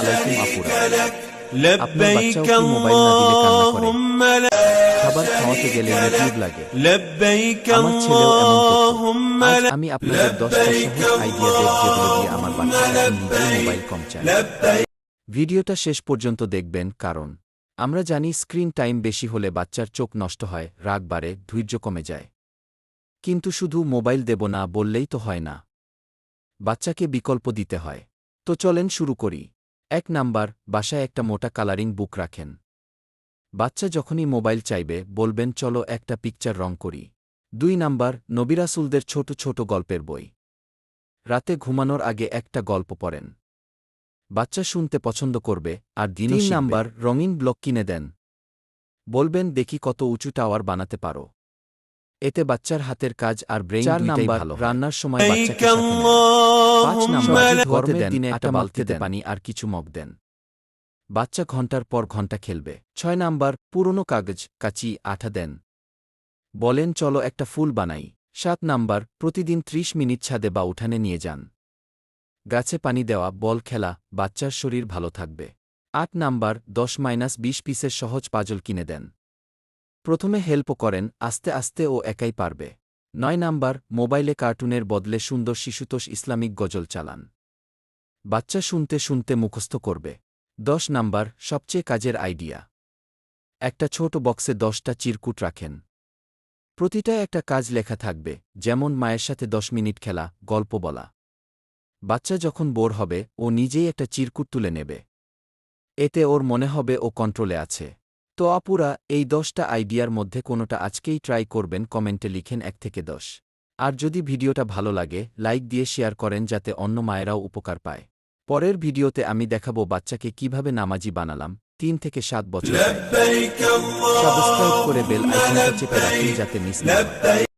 আলাইকুম আপুরা। আপনার বাচ্চাও কি মোবাইল না দিলে কান্না করে? খাবার খাওয়াতে গেলে ইউটিউব লাগে। আমার ছেলেও এমন করত। আজ আমি আপনাদের 10টা সহজ আইডিয়া দেব যেগুলো দিয়ে আমার বাচ্চা এখন নিজেই মোবাইল কম চায়। ভিডিওটা শেষ পর্যন্ত দেখবেন, কারণ আমরা জানি স্ক্রিন টাইম বেশি হলে বাচ্চার চোখ নষ্ট হয়, রাগ বাড়ে, ধৈর্য কমে যায়। কিন্তু শুধু মোবাইল দেব না বললেই তো হয় না, বাচ্চাকে বিকল্প দিতে হয়। তো চলেন শুরু করি। 1 নাম্বার, বাসায় একটা মোটা কালারিং বুক রাখেন। বাচ্চা যখনই মোবাইল চাইবে বলবেন চলো একটা পিকচার রং করি। 2 নাম্বার, নবী রাসূলদের ছোট ছোট গল্পের বই। রাতে ঘুমানোর আগে একটা গল্প পড়েন, বাচ্চা শুনতে পছন্দ করবে আর দিনও শিখবে। 3 নাম্বার, রঙিন ব্লক কিনে দেন। বলবেন দেখি কত উঁচু টাওয়ার বানাতে পারো। এতে বাচ্চার হাতের কাজ আর ব্রেইন দুইটাই ভালো হয়। রান্নার সময় বাচ্চাকে সাথে নেন। 5 নাম্বার, গরমের দিনে একটা বালতিতে পানি আর কিছু মগ দেন। বাচ্চা ঘন্টার পর ঘন্টা খেলবে। 6 নাম্বার, পুরনো কাগজ, কাঁচি, আঠা দেন। বলেন চলো একটা ফুল বানাই। 7 নাম্বার, প্রতিদিন 30 মিনিট ছাদে বা উঠানে নিয়ে যান। গাছে পানি দেওয়া, বল খেলা, বাচ্চার শরীর ভালো থাকবে। 8 নাম্বার, 10-20 পিসের সহজ পাজল কিনে দেন। প্রথমে হেল্প করেন, আস্তে আস্তে ও একাই পারবে। 9 নাম্বার, মোবাইলে কার্টুনের বদলে সুন্দর শিশুতোষ ইসলামিক গজল চালান। বাচ্চা শুনতে শুনতে মুখস্থ করবে। 10 নাম্বার, সবচেয়ে কাজের আইডিয়া। একটা ছোট বক্সে 10টা চিরকুট রাখেন। প্রতিটায় একটা কাজ লেখা থাকবে, যেমন মায়ের সাথে 10 মিনিট খেলা, গল্প বলা। বাচ্চা যখন বোর হবে ও নিজেই একটা চিরকুট তুলে নেবে। এতে ওর মনে হবে ও কন্ট্রোলে আছে। তো আপুরা, এই 10টা আইডিয়ার মধ্যে কোনোটা আজকেই ট্রাই করবেন, কমেন্টে লিখেন 1 থেকে 10। আর যদি ভিডিওটা ভালো লাগে লাইক দিয়ে শেয়ার করেন যাতে অন্য মায়েরাও উপকার পায়। পরের ভিডিওতে আমি দেখাবো বাচ্চাকে কিভাবে নামাজি বানালাম 3 থেকে 7 বছর। সাবস্ক্রাইব করে বেল আইকনটা চেপে রাখুন যাতে মিস না হয়।